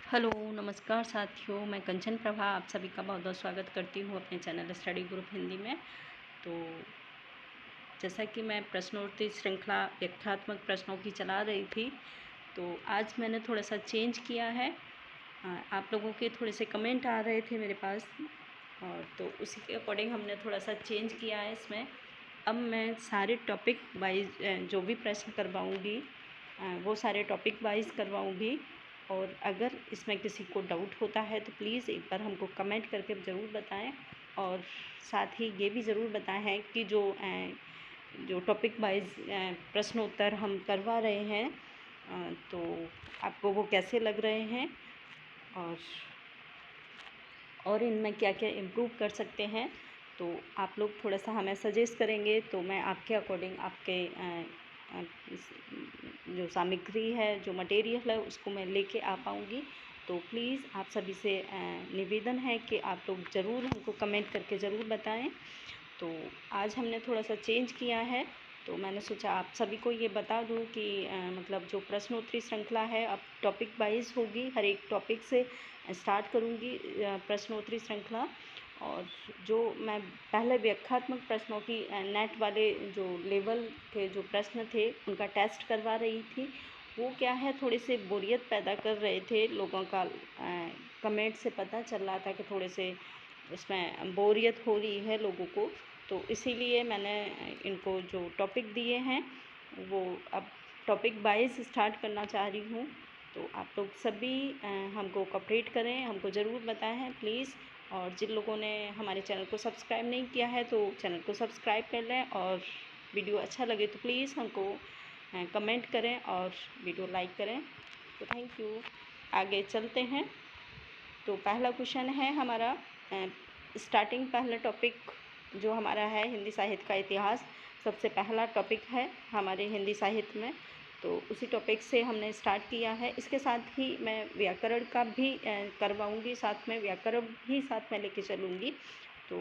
Hello, नमस्कार साथियों। मैं कंचन प्रभा आप सभी का बहुत बहुत स्वागत करती हूँ अपने चैनल स्टडी ग्रुप हिंदी में। तो जैसा कि मैं प्रश्नोत्तरी श्रृंखला व्याख्यात्मक प्रश्नों की चला रही थी, तो आज मैंने थोड़ा सा चेंज किया है। आप लोगों के थोड़े से कमेंट आ रहे थे मेरे पास, और तो उसी के अकॉर्डिंग हमने थोड़ा सा चेंज किया है इसमें। अब मैं सारे टॉपिक वाइज जो भी प्रश्न करवाऊँगी वो सारे टॉपिक वाइज करवाऊँगी। और अगर इसमें किसी को डाउट होता है तो प्लीज़ एक बार हमको कमेंट करके ज़रूर बताएं। और साथ ही ये भी ज़रूर बताएं कि जो टॉपिक वाइज प्रश्न उत्तर हम करवा रहे हैं तो आपको वो कैसे लग रहे हैं, और इनमें क्या क्या इम्प्रूव कर सकते हैं। तो आप लोग थोड़ा सा हमें सजेस्ट करेंगे तो मैं आपके अकॉर्डिंग आपके जो सामग्री है, जो मटेरियल है, उसको मैं लेके आ पाऊँगी। तो प्लीज़ आप सभी से निवेदन है कि आप लोग ज़रूर हमको कमेंट करके ज़रूर बताएं। तो आज हमने थोड़ा सा चेंज किया है, तो मैंने सोचा आप सभी को ये बता दूं कि मतलब जो प्रश्नोत्तरी श्रृंखला है अब टॉपिक वाइज होगी। हर एक टॉपिक से स्टार्ट करूंगी प्रश्नोत्तरी श्रृंखला। और जो मैं पहले व्याख्यात्मक प्रश्नों की नेट वाले जो लेवल के जो प्रश्न थे उनका टेस्ट करवा रही थी, वो क्या है थोड़े से बोरियत पैदा कर रहे थे लोगों का। कमेंट से पता चल रहा था कि थोड़े से इसमें बोरियत हो रही है लोगों को। तो इसीलिए मैंने इनको जो टॉपिक दिए हैं वो अब टॉपिक वाइज स्टार्ट करना चाह रही हूँ। तो आप लोग सभी हमको कोऑपरेट करें, हमको ज़रूर बताएं प्लीज़। और जिन लोगों ने हमारे चैनल को सब्सक्राइब नहीं किया है तो चैनल को सब्सक्राइब कर लें, और वीडियो अच्छा लगे तो प्लीज़ हमको कमेंट करें और वीडियो लाइक करें। तो थैंक यू। आगे चलते हैं। तो पहला क्वेश्चन है हमारा स्टार्टिंग। पहला टॉपिक जो हमारा है हिंदी साहित्य का इतिहास, सबसे पहला टॉपिक है हमारे हिंदी साहित्य में। तो उसी टॉपिक से हमने स्टार्ट किया है। इसके साथ ही मैं व्याकरण का भी करवाऊँगी, साथ में व्याकरण भी साथ में लेके चलूँगी। तो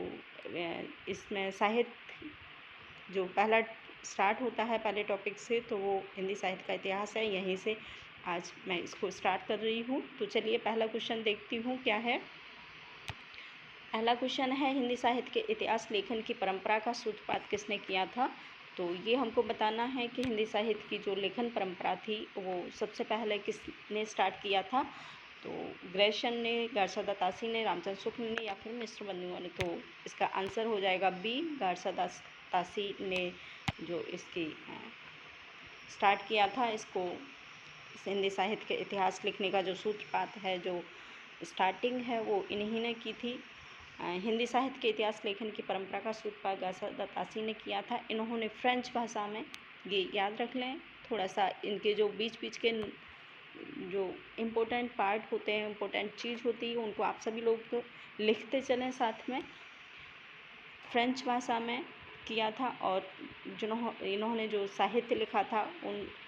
इसमें साहित्य जो पहला स्टार्ट होता है पहले टॉपिक से, तो वो हिंदी साहित्य का इतिहास है। यहीं से आज मैं इसको स्टार्ट कर रही हूँ। तो चलिए पहला क्वेश्चन देखती हूँ क्या है। पहला क्वेश्चन है हिंदी साहित्य के इतिहास लेखन की परंपरा का सूत्रपात किसने किया था। तो ये हमको बताना है कि हिंदी साहित्य की जो लेखन परंपरा थी वो सबसे पहले किसने स्टार्ट किया था। तो ग्रेशन ने, गारसा दत्तासी ने, रामचंद्र शुक्ल ने, या फिर मिश्र बंधुओं ने। तो इसका आंसर हो जाएगा बी, गारसा दत्तासी ने जो इसकी स्टार्ट किया था। इसको हिंदी साहित्य के इतिहास लिखने का जो सूत्रपात है, जो स्टार्टिंग है, वो इन्हीं ने की थी। हिंदी साहित्य के इतिहास लेखन की परंपरा का सूत्रपात गारसा दत्तासी ने किया था। इन्होंने फ्रेंच भाषा में, ये याद रख लें थोड़ा सा, इनके जो बीच बीच के जो इम्पोर्टेंट पार्ट होते हैं, इम्पोर्टेंट चीज़ होती है, उनको आप सभी लोग तो लिखते चलें साथ में। फ्रेंच भाषा में किया था, और इन्होंने जो साहित्य लिखा था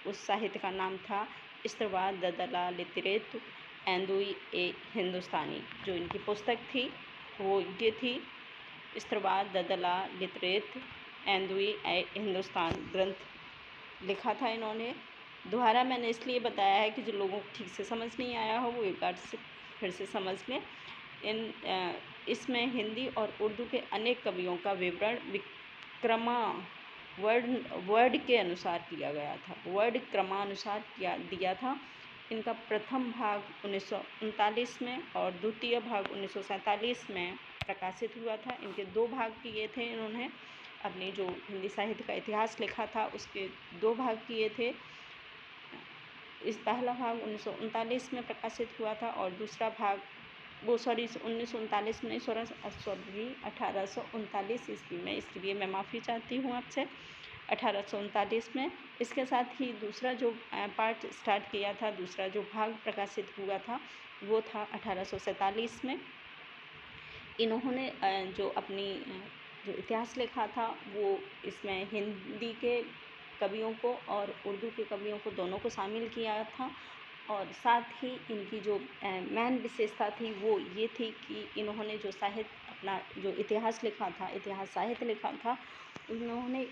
उस साहित्य का नाम था स्त्रवा ददला लितरेत एंदुई ए हिंदुस्तानी। जो इनकी पुस्तक थी वो ये थी, स्त्रवा ददला लितरेत एंदुई ए हिंदुस्तान ग्रंथ लिखा था इन्होंने। दोबारा मैंने इसलिए बताया है कि जो लोगों को ठीक से समझ नहीं आया हो वो एक बार से फिर से समझ लें। इसमें हिंदी और उर्दू के अनेक कवियों का विवरण विक्रमा वर्ड के अनुसार किया गया था, वर्ड क्रमानुसार दिया था। इनका प्रथम भाग 1939 में और द्वितीय भाग 1947 में प्रकाशित हुआ था। इनके दो भाग किए थे इन्होंने। अपनी जो हिंदी साहित्य का इतिहास लिखा था उसके दो भाग किए थे। इस पहला भाग 1939 में प्रकाशित हुआ था, और दूसरा भाग 1939 में नहीं, 1839 ईस्वी में। इसके लिए मैं माफ़ी चाहती हूँ आपसे। 1839 में। इसके साथ ही दूसरा जो पार्ट स्टार्ट किया था, दूसरा जो भाग प्रकाशित हुआ था, वो था 1847 में। इन्होंने जो अपनी जो इतिहास लिखा था वो इसमें हिंदी के कवियों को और उर्दू के कवियों को, दोनों को शामिल किया था। और साथ ही इनकी जो मेन विशेषता थी वो ये थी कि इन्होंने जो साहित्य अपना जो इतिहास लिखा था, इतिहास साहित्य लिखा था, उन्होंने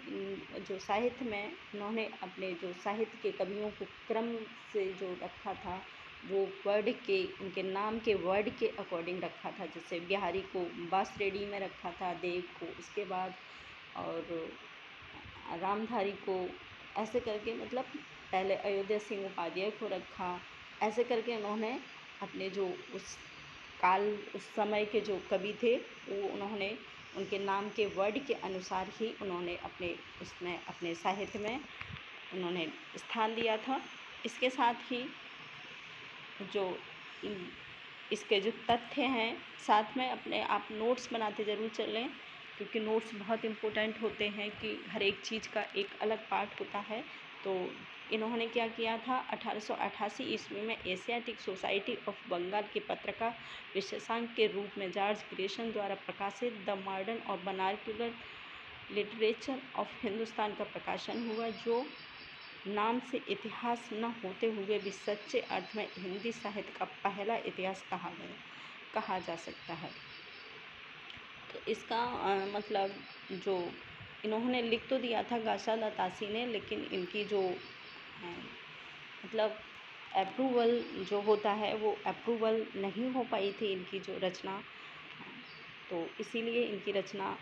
जो साहित्य में इन्होंने अपने जो साहित्य के कवियों को क्रम से जो रखा था, वो वर्ड के, उनके नाम के वर्ड के अकॉर्डिंग रखा था। जैसे बिहारी को बांसरेडी में रखा था, देव को उसके बाद, और रामधारी को ऐसे करके, मतलब पहले अयोध्या सिंह उपाध्याय को रखा। ऐसे करके उन्होंने अपने जो उस समय के जो कवि थे, वो उन्होंने उनके नाम के वर्ड के अनुसार ही उन्होंने अपने साहित्य में उन्होंने स्थान दिया था। इसके साथ ही जो इसके जो तथ्य हैं, साथ में अपने आप नोट्स बनाते ज़रूर चलें, क्योंकि नोट्स बहुत इम्पोर्टेंट होते हैं कि हर एक चीज़ का एक अलग पार्ट होता है। तो इन्होंने क्या किया था, 1888 ईस्वी में एशियाटिक सोसाइटी ऑफ बंगाल के पत्रिका विशेषांक के रूप में जॉर्ज ग्रेशन द्वारा प्रकाशित द मॉडर्न और वर्नाक्युलर लिटरेचर ऑफ हिंदुस्तान का प्रकाशन हुआ, जो नाम से इतिहास न होते हुए भी सच्चे अर्थ में हिंदी साहित्य का पहला इतिहास कहा जा सकता है। तो इसका मतलब जो इन्होंने लिख तो दिया था गाशा दत्तासी ने, लेकिन इनकी जो मतलब अप्रूवल जो होता है वो अप्रूवल नहीं हो पाई थी इनकी जो रचना। तो इसीलिए इनकी रचना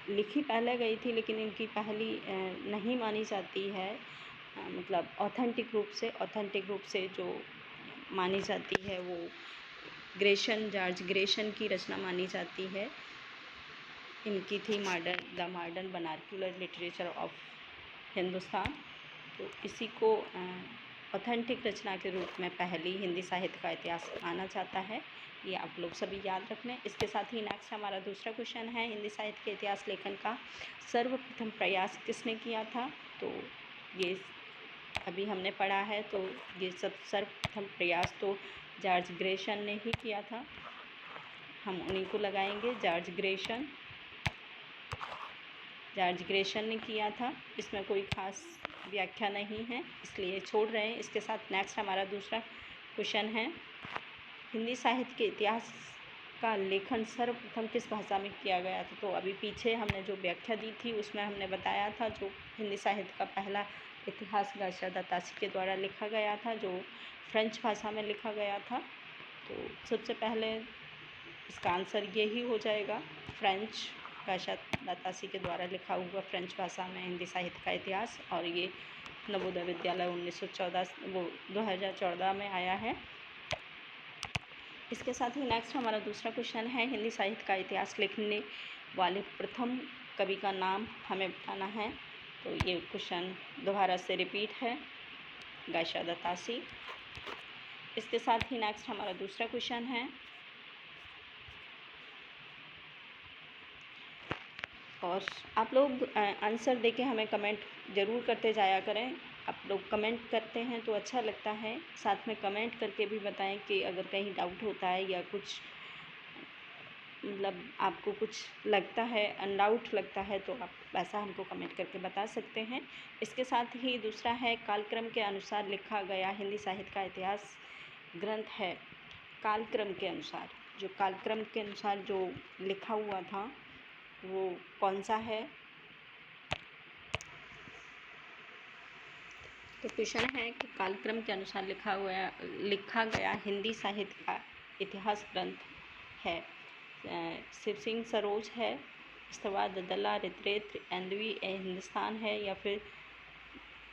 लिखी पहले गई थी, लेकिन इनकी पहली नहीं मानी जाती है। मतलब ऑथेंटिक रूप से जो मानी जाती है वो जॉर्ज ग्रेशन की रचना मानी जाती है। इनकी थी the modern vernacular literature of Hindustan. तो इसी को ऑथेंटिक रचना के रूप में पहली हिंदी साहित्य का इतिहास माना जाता है। ये आप लोग सभी याद रख लें। इसके साथ ही नेक्स्ट हमारा दूसरा क्वेश्चन है, हिंदी साहित्य के इतिहास लेखन का सर्वप्रथम प्रयास किसने किया था। तो ये अभी हमने पढ़ा है, तो ये सर्वप्रथम प्रयास तो जॉर्ज ग्रेशन ने ही किया था। हम उन्हीं को लगाएंगे, जॉर्ज ग्रेशन ने किया था। इसमें कोई खास व्याख्या नहीं है, इसलिए छोड़ रहे हैं। इसके साथ नेक्स्ट हमारा दूसरा क्वेश्चन है, हिंदी साहित्य के इतिहास का लेखन सर्वप्रथम किस भाषा में किया गया था। तो अभी पीछे हमने जो व्याख्या दी थी उसमें हमने बताया था, जो हिंदी साहित्य का पहला इतिहास गाशा दत्तासी के द्वारा लिखा गया था, जो फ्रेंच भाषा में लिखा गया था। तो सबसे पहले इसका आंसर यही हो जाएगा, फ्रेंच, गाशा दत्तासी के द्वारा लिखा हुआ फ्रेंच भाषा में हिंदी साहित्य का इतिहास। और ये नवोदय विद्यालय 2014 में आया है। इसके साथ ही नेक्स्ट हमारा दूसरा क्वेश्चन है, हिंदी साहित्य का इतिहास लिखने वाले प्रथम कवि का नाम हमें बताना है। तो ये क्वेश्चन दोबारा से रिपीट है, गाशा दत्तासी। इसके साथ ही नेक्स्ट हमारा दूसरा क्वेश्चन है, और आप लोग आंसर देके हमें कमेंट ज़रूर करते जाया करें। आप लोग कमेंट करते हैं तो अच्छा लगता है, साथ में कमेंट करके भी बताएं कि अगर कहीं डाउट होता है या कुछ मतलब आपको कुछ लगता है, अनडाउट लगता है, तो आप ऐसा हमको कमेंट करके बता सकते हैं। इसके साथ ही दूसरा है, कालक्रम के अनुसार लिखा गया हिंदी साहित्य का इतिहास ग्रंथ है। कालक्रम के अनुसार जो लिखा हुआ था वो कौन सा है। तो क्वेश्चन है कि कालक्रम के अनुसार लिखा गया हिंदी साहित्य का इतिहास ग्रंथ है, शिव सिंह सरोज है, इसके ददला रित्रेत्र एंदवी ए हिंदुस्तान है, या फिर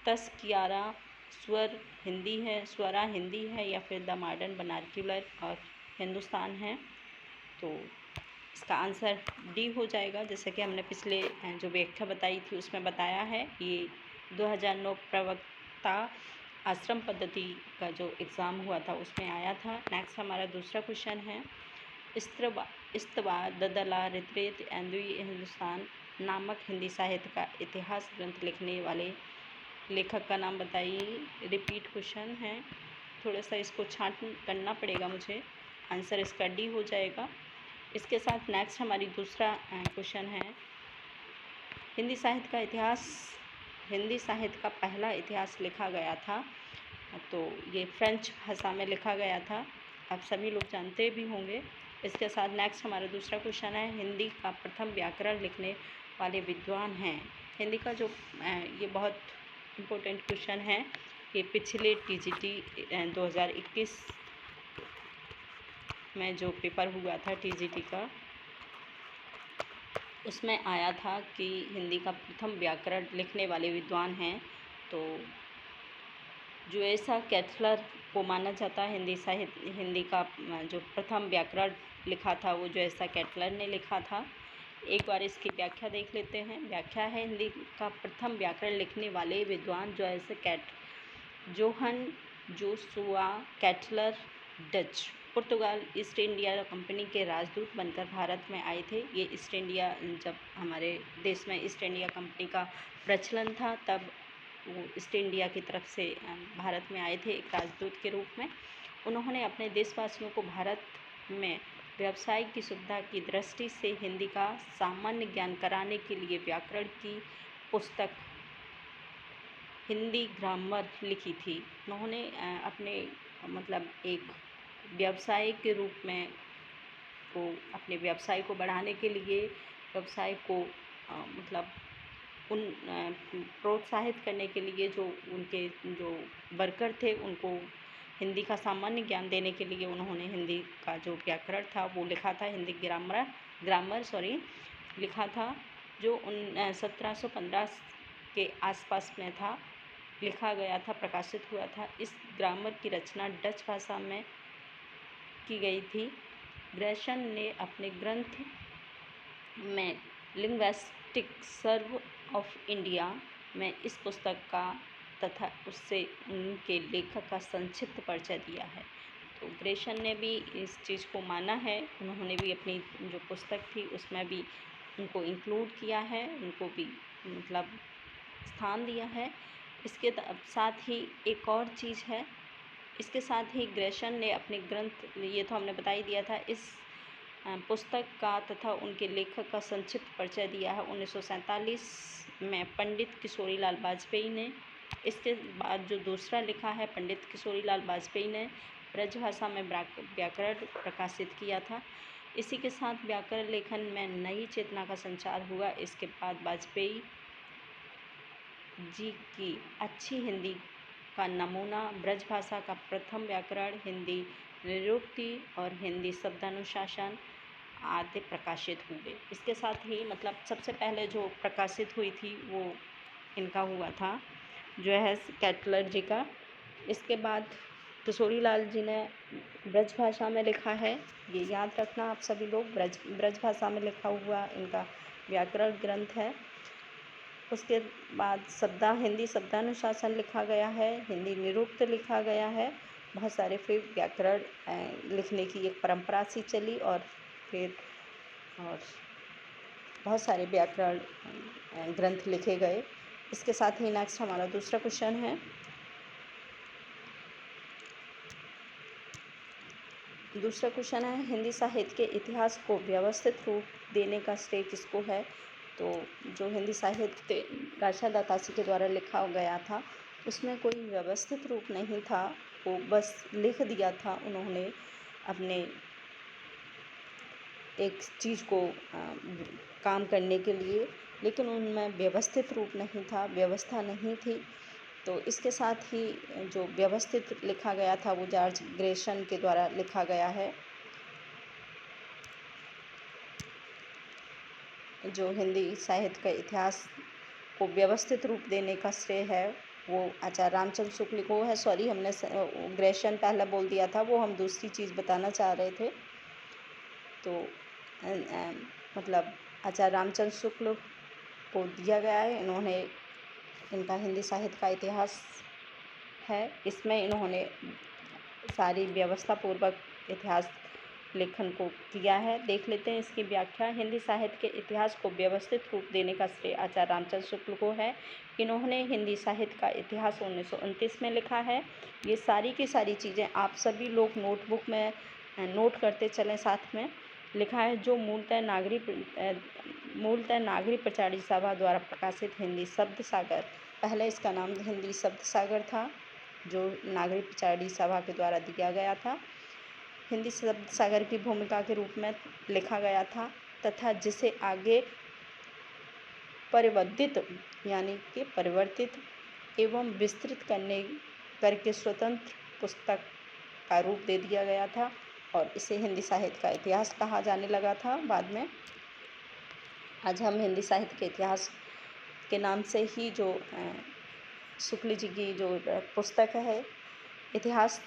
तस्कियारा स्वरा हिंदी है, या फिर द मॉडर्न वर्नाक्युलर और हिंदुस्तान है। तो इसका आंसर डी हो जाएगा, जैसे कि हमने पिछले जो व्याख्या बताई थी उसमें बताया है। ये 2009 प्रवक्ता आश्रम पद्धति का जो एग्ज़ाम हुआ था उसमें आया था। नेक्स्ट हमारा दूसरा क्वेश्चन है, इस्तवा ददला रित्रेत एंदवी हिंदुस्तान नामक हिंदी साहित्य का इतिहास ग्रंथ लिखने वाले लेखक का नाम बताइए। रिपीट क्वेश्चन है, थोड़ा सा इसको छांट करना पड़ेगा मुझे। आंसर इसका डी हो जाएगा। इसके साथ नेक्स्ट हमारी दूसरा क्वेश्चन है, हिंदी साहित्य का पहला इतिहास लिखा गया था। तो ये फ्रेंच भाषा में लिखा गया था, आप सभी लोग जानते भी होंगे। इसके साथ नेक्स्ट हमारा दूसरा क्वेश्चन है, हिंदी का प्रथम व्याकरण लिखने वाले विद्वान हैं। हिंदी का जो ये बहुत इम्पोर्टेंट क्वेश्चन है, कि पिछले टीजीटी 2021 में जो पेपर हुआ था टीजीटी का, उसमें आया था कि हिंदी का प्रथम व्याकरण लिखने वाले विद्वान हैं तो जोएसा कैटलर को माना जाता है। हिंदी का जो प्रथम व्याकरण लिखा था वो जोएसा कैटलर ने लिखा था। एक बार इसकी व्याख्या देख लेते हैं। व्याख्या है, हिंदी का प्रथम व्याकरण लिखने वाले विद्वान जोहन जोसुआ कैटलर डच पुर्तगाल ईस्ट इंडिया कंपनी के राजदूत बनकर भारत में आए थे। ये ईस्ट इंडिया, जब हमारे देश में ईस्ट इंडिया कंपनी का प्रचलन था तब वो ईस्ट इंडिया की तरफ से भारत में आए थे एक राजदूत के रूप में। उन्होंने अपने देशवासियों को भारत में व्यवसाय की सुविधा की दृष्टि से हिंदी का सामान्य ज्ञान कराने के लिए व्याकरण की पुस्तक हिंदी ग्रामर लिखी थी। उन्होंने अपने मतलब एक व्यवसाय के रूप में को अपने व्यवसाय को बढ़ाने के लिए व्यवसाय को मतलब उन प्रोत्साहित करने के लिए जो उनके जो वर्कर थे उनको हिंदी का सामान्य ज्ञान देने के लिए उन्होंने हिंदी का जो व्याकरण था वो लिखा था, हिंदी ग्रामर लिखा था, जो 1715 के आसपास में था, लिखा गया था, प्रकाशित हुआ था। इस ग्रामर की रचना डच भाषा में की गई थी। ग्रेशन ने अपने ग्रंथ में लिंग्विस्टिक सर्वे ऑफ इंडिया में इस पुस्तक का तथा उससे उनके लेखक का संक्षिप्त परिचय दिया है। तो ग्रेशन ने भी इस चीज़ को माना है, उन्होंने भी अपनी जो पुस्तक थी उसमें भी उनको इंक्लूड किया है, उनको भी मतलब स्थान दिया है। इसके साथ ही एक और चीज़ है, इसके साथ ही ग्रेशन ने अपने ग्रंथ, ये तो हमने बता ही दिया था, इस पुस्तक का तथा उनके लेखक का संक्षिप्त परिचय दिया है 1947 में पंडित किशोरीलाल वाजपेयी ने। इसके बाद जो दूसरा लिखा है पंडित किशोरीलाल वाजपेयी ने ब्रजभाषा में व्याकरण प्रकाशित किया था। इसी के साथ व्याकरण लेखन में नई चेतना का संचार हुआ। इसके बाद वाजपेयी जी की अच्छी हिंदी का नमूना ब्रजभाषा का प्रथम व्याकरण, हिंदी निरुक्ति और हिंदी शब्दानुशासन आदि प्रकाशित हुए। इसके साथ ही मतलब सबसे पहले जो प्रकाशित हुई थी वो इनका हुआ था जो है कैटलर जी का। इसके बाद किशोरीलाल जी ने ब्रजभाषा में लिखा है, ये याद रखना आप सभी लोग, ब्रजभाषा में लिखा हुआ इनका व्याकरण ग्रंथ है। उसके बाद हिंदी शब्दानुशासन लिखा गया है, हिंदी निरुक्त लिखा गया है। बहुत सारे फिर व्याकरण लिखने की एक परंपरा सी चली और बहुत सारे व्याकरण ग्रंथ लिखे गए। इसके साथ ही नेक्स्ट हमारा दूसरा क्वेश्चन है, हिंदी साहित्य के इतिहास को व्यवस्थित रूप देने का श्रेय किसको है? तो जो हिंदी साहित्य राजा दातासी के द्वारा लिखा गया था उसमें कोई व्यवस्थित रूप नहीं था, वो बस लिख दिया था उन्होंने अपने एक चीज़ को काम करने के लिए, लेकिन उनमें व्यवस्थित रूप नहीं था, व्यवस्था नहीं थी। तो इसके साथ ही जो व्यवस्थित लिखा गया था वो जॉर्ज ग्रेशन के द्वारा लिखा गया है। जो हिंदी साहित्य का इतिहास को व्यवस्थित रूप देने का श्रेय है वो आचार्य रामचंद्र शुक्ल को है। सॉरी, हमने ग्रेशन पहले बोल दिया था, वो हम दूसरी चीज़ बताना चाह रहे थे। तो मतलब आचार्य रामचंद्र शुक्ल को दिया गया है। इन्होंने इनका हिंदी साहित्य का इतिहास है, इसमें इन्होंने सारी व्यवस्थापूर्वक इतिहास लेखन को किया है। देख लेते हैं इसकी व्याख्या। हिंदी साहित्य के इतिहास को व्यवस्थित रूप देने का श्रेय आचार्य रामचंद्र शुक्ल को है। इन्होंने हिंदी साहित्य का इतिहास 1929 में लिखा है। ये सारी की सारी चीज़ें आप सभी लोग नोटबुक में नोट करते चलें साथ में। लिखा है जो मूलतः नागरी प्रचारित सभा द्वारा प्रकाशित हिंदी शब्द सागर, पहले इसका नाम हिंदी शब्द सागर था, जो नागरी प्रचारित सभा के द्वारा दिया गया था, हिंदी शब्द सागर की भूमिका के रूप में लिखा गया था, तथा जिसे आगे परिवर्तित यानी कि परिवर्तित एवं विस्तृत करने करके स्वतंत्र पुस्तक का रूप दे दिया गया था और इसे हिंदी साहित्य का इतिहास कहा जाने लगा था बाद में। आज हम हिंदी साहित्य के इतिहास के नाम से ही जो शुक्ल जी की जो पुस्तक है इतिहास,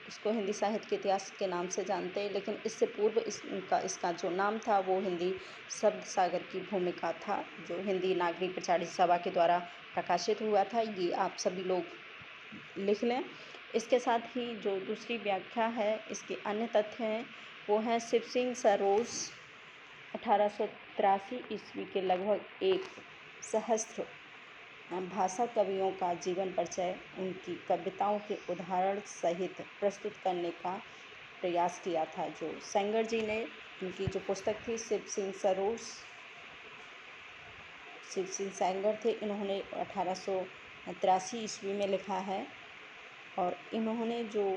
उसको हिंदी साहित्य के इतिहास के नाम से जानते हैं। लेकिन इससे पूर्व इसका जो नाम था वो हिंदी शब्द सागर की भूमिका था, जो हिंदी नागरिक प्रचारित सभा के द्वारा प्रकाशित हुआ था। ये आप सभी लोग लिख लें। इसके साथ ही जो दूसरी व्याख्या है, इसके अन्य तथ्य हैं, वो हैं शिव सिंह सरोज 1883 ईस्वी के लगभग एक सहस्त्र भाषा कवियों का जीवन परिचय उनकी कविताओं के उदाहरण सहित प्रस्तुत करने का प्रयास किया था। जो सेंगर जी ने, उनकी जो पुस्तक थी शिव सिंह सरोज, शिव सिंह सेंगर थे, इन्होंने 1883 ईस्वी में लिखा है और इन्होंने जो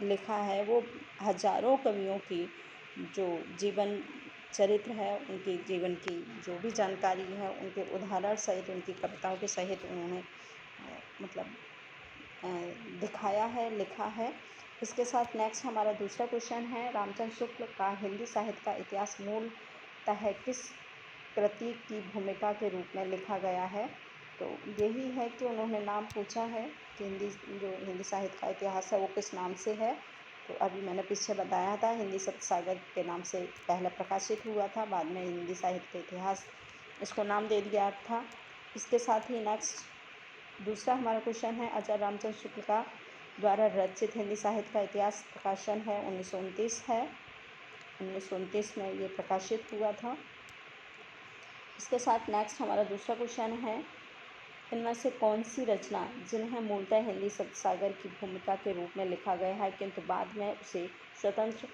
लिखा है वो हजारों कवियों की जो जीवन चरित्र है, उनके जीवन की जो भी जानकारी है, उनके उदाहरण सहित, उनकी कविताओं के सहित उन्होंने दिखाया है, लिखा है। इसके साथ नेक्स्ट हमारा दूसरा क्वेश्चन है, रामचंद्र शुक्ल का हिंदी साहित्य का इतिहास मूलतः किस कृति की भूमिका के रूप में लिखा गया है? तो यही है कि उन्होंने नाम पूछा है कि हिंदी साहित्य का इतिहास है वो किस नाम से है। तो अभी मैंने पीछे बताया था, हिंदी शब्द सागर के नाम से पहले प्रकाशित हुआ था, बाद में हिंदी साहित्य के इतिहास इसको नाम दे दिया था। इसके साथ ही नेक्स्ट दूसरा हमारा क्वेश्चन है, आचार्य रामचंद्र शुक्ल का द्वारा रचित हिंदी साहित्य का इतिहास प्रकाशन है 1929 है। 1929 में ये प्रकाशित हुआ था। इसके साथ नेक्स्ट हमारा दूसरा क्वेश्चन है, इनमें से कौन सी रचना जिन्हें मूलतः हिंदी शब्द सागर की भूमिका के रूप में लिखा गया है किंतु बाद में उसे स्वतंत्र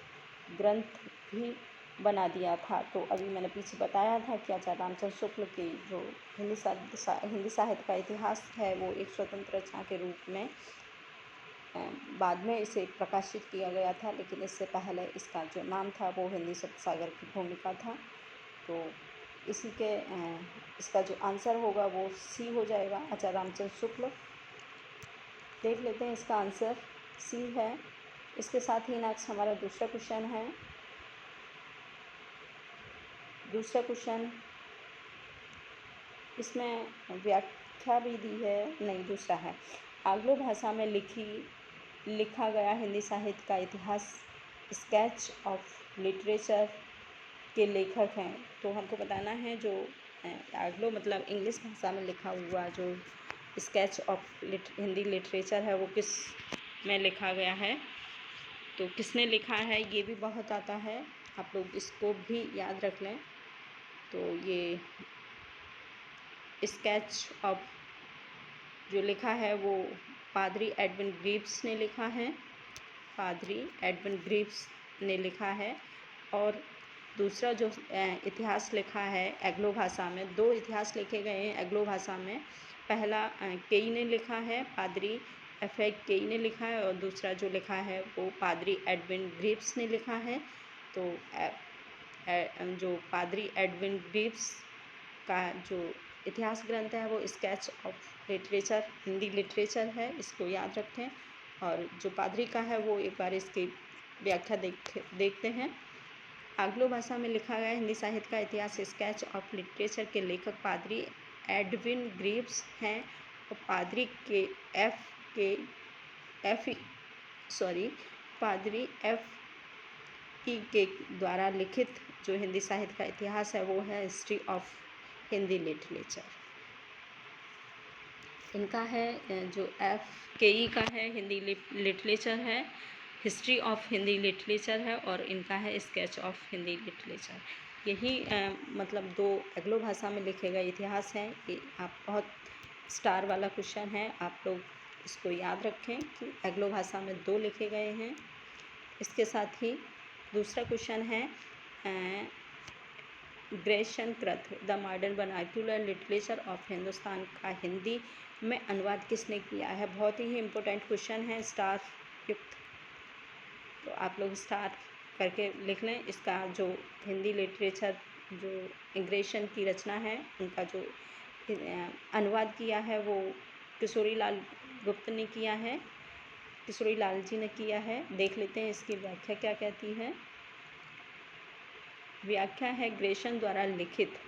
ग्रंथ भी बना दिया था? तो अभी मैंने पीछे बताया था कि आचार्य रामचंद्र शुक्ल की जो हिंदी साहित्य का इतिहास है वो एक स्वतंत्र रचना के रूप में बाद में इसे प्रकाशित किया गया था, लेकिन इससे पहले इसका जो नाम था वो हिंदी शब्द सागर की भूमिका था। तो इसी के इसका जो आंसर होगा वो सी हो जाएगा, आचार्य रामचंद्र शुक्ल। देख लेते हैं, इसका आंसर सी है। इसके साथ ही नेक्स्ट हमारा दूसरा क्वेश्चन है। दूसरा क्वेश्चन इसमें व्याख्या भी दी है, नहीं दूसरा है, आंग्लो भाषा में लिखा गया हिंदी साहित्य का इतिहास स्केच ऑफ लिटरेचर के लेखक हैं। तो हमको बताना है जो आंग्लो मतलब इंग्लिश भाषा में लिखा हुआ जो स्केच ऑफ हिंदी लिटरेचर है वो किस में लिखा गया है, तो किसने लिखा है ये भी बहुत आता है, आप लोग इसको भी याद रख लें। तो ये स्केच ऑफ जो लिखा है वो पादरी एडविन ग्रीव्स ने लिखा है, पादरी एडविन ग्रीव्स ने लिखा है। और दूसरा जो इतिहास लिखा है एंग्लो भाषा में, दो इतिहास लिखे गए हैं एंग्लो भाषा में। पहला केई ने लिखा है, पादरी एफ.ए. केई ने लिखा है, और दूसरा जो लिखा है वो पादरी एडविन ग्रीव्स ने लिखा है। तो जो पादरी एडविन ग्रीव्स का जो इतिहास ग्रंथ है वो sketch of literature Hindi literature है, इसको याद रखें। और जो पादरी का है वो एक बार इसकी व्याख्या देखते हैं। आंग्लो भाषा में लिखा गया हिंदी साहित्य का इतिहास स्केच ऑफ लिटरेचर के लेखक पादरी एडविन ग्रीव्स हैं और पादरी पादरी एफ.ई. के द्वारा लिखित जो हिंदी साहित्य का इतिहास है वो है हिस्ट्री ऑफ हिंदी लिटरेचर। इनका है जो एफ.के.ई. का है हिंदी लिटरेचर है, हिस्ट्री ऑफ हिंदी लिटरेचर है, और इनका है स्केच ऑफ हिंदी लिटरेचर। यही मतलब दो एंग्लो भाषा में लिखे गए इतिहास हैं। ये आप बहुत स्टार वाला क्वेश्चन है, आप लोग इसको याद रखें कि एंग्लो भाषा में दो लिखे गए हैं। इसके साथ ही दूसरा क्वेश्चन है ग्रेशन कृत the modern vernacular literature of Hindustan का हिंदी में अनुवाद किसने किया है? बहुत ही इम्पोर्टेंट क्वेश्चन है, स्टार युक्त, तो आप लोग स्टार करके लिख लें। इसका जो हिंदी लिटरेचर जो ग्रेशन की रचना है उनका जो अनुवाद किया है वो किशोरी लाल गुप्त ने किया है, किशोरी लाल जी ने किया है। देख लेते हैं इसकी व्याख्या क्या कहती है। व्याख्या है ग्रेशन द्वारा लिखित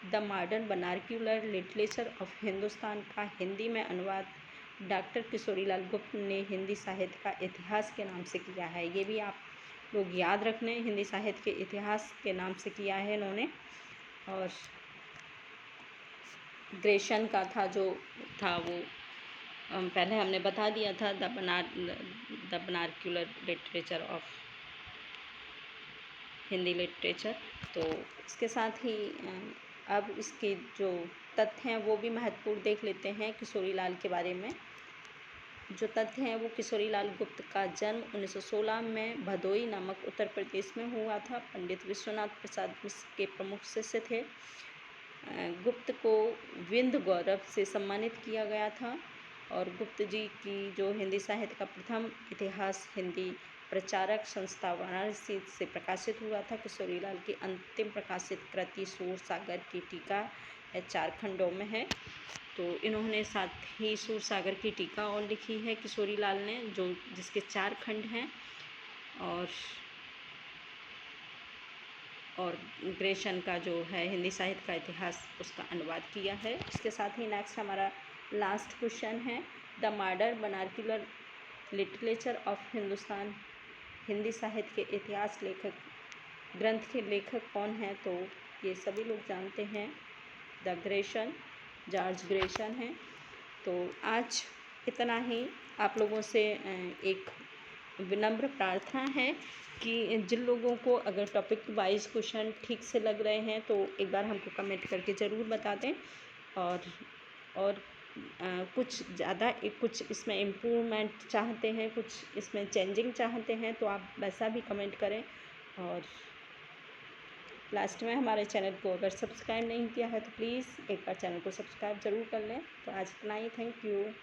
the modern vernacular literature of Hindustan का हिंदी में अनुवाद डॉक्टर किशोरीलाल गुप्त ने हिंदी साहित्य का इतिहास के नाम से किया है। ये भी आप लोग याद रख लें, हिंदी साहित्य के इतिहास के नाम से किया है इन्होंने। और ग्रेशन का था जो था वो पहले हमने बता दिया था, the vernacular literature of Hindi literature. तो इसके साथ ही अब इसके जो तथ्य हैं वो भी महत्वपूर्ण देख लेते हैं किशोरीलाल के बारे में। जो तथ्य हैं वो किशोरीलाल गुप्त का जन्म 1916 में भदोई नामक उत्तर प्रदेश में हुआ था। पंडित विश्वनाथ प्रसाद मिश्र के प्रमुख शिष्य थे। गुप्त को विंध्य गौरव से सम्मानित किया गया था। और गुप्त जी की जो हिंदी साहित्य का प्रथम इतिहास हिंदी प्रचारक संस्था वाराणसी से प्रकाशित हुआ था। किशोरीलाल की अंतिम प्रकाशित कृति सूरसागर की टीका 4 खंडों में है। तो इन्होंने साथ ही सूरसागर की टीका और लिखी है किशोरीलाल ने, जो जिसके 4 खंड हैं। और ग्रेशन का जो है हिंदी साहित्य का इतिहास उसका अनुवाद किया है। इसके साथ ही नेक्स्ट हमारा लास्ट क्वेश्चन है, the modern vernacular literature of Hindustan Hindi साहित्य के इतिहास लेखक ग्रंथ के लेखक कौन हैं? तो ये सभी लोग जानते हैं, द ग्रेशन, जॉर्ज ग्रेशन हैं। तो आज इतना ही। आप लोगों से एक विनम्र प्रार्थना है कि जिन लोगों को अगर टॉपिक वाइज क्वेश्चन ठीक से लग रहे हैं तो एक बार हमको कमेंट करके ज़रूर बता दें। और कुछ ज़्यादा कुछ इसमें इम्प्रूवमेंट चाहते हैं, कुछ इसमें चेंजिंग चाहते हैं तो आप वैसा भी कमेंट करें। और लास्ट में हमारे चैनल को अगर सब्सक्राइब नहीं किया है तो प्लीज़ एक बार चैनल को सब्सक्राइब ज़रूर कर लें। तो आज इतना ही। Thank you.